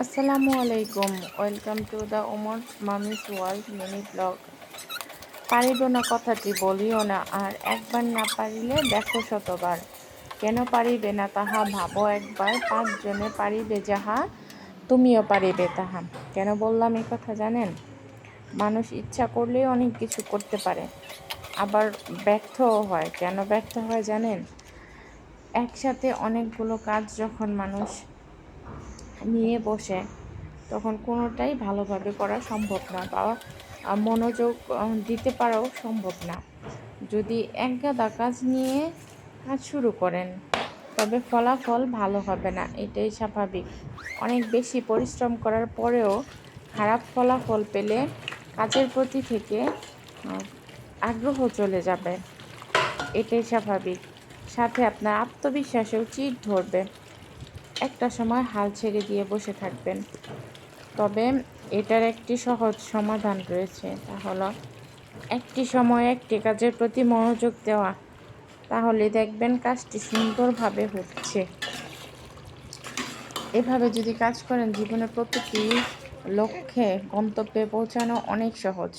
আসসালামু আলাইকুম, welcome to the Omar মামিস world mini blog. পারিব না কথাটি বলিও না, আর একবার না পারিলে দেখো শতবার। কেন পারিবে না তাহা ভাবো একবার, পাঁচজনে পারিবে যাহা তুমিও পারিবে তাহা। কেন বললাম এই কথা জানেন? মানুষ ইচ্ছা করলেই অনেক কিছু করতে পারে, আবার ব্যর্থও হয়। কেন ব্যর্থ হয় জানেন? একসাথে অনেকগুলো কাজ যখন মানুষ নিয়ে বসে, তখন কোনোটাই ভালোভাবে করা সম্ভব না, বা মনোযোগ দিতে পারাও সম্ভব না। যদি একগাদা কাজ নিয়ে কাজ শুরু করেন, তবে ফলাফল ভালো হবে না, এটাই স্বাভাবিক। অনেক বেশি পরিশ্রম করার পরেও খারাপ ফলাফল পেলে কাজের প্রতি থেকে আগ্রহ চলে যাবে, এটাই স্বাভাবিক। সাথে আপনার আত্মবিশ্বাসেও চিড় ধরবে, একটা সময় হাল ছেড়ে দিয়ে বসে থাকবেন। তবে এটার একটি সহজ সমাধান রয়েছে, তা হলো একটি সময়ে একটি কাজের প্রতি মনোযোগ দেওয়া। তাহলে দেখবেন কাজটি সুন্দরভাবে হচ্ছে। এভাবে যদি কাজ করেন, জীবনের প্রতিটি লক্ষ্যে গন্তব্যে পৌঁছানো অনেক সহজ।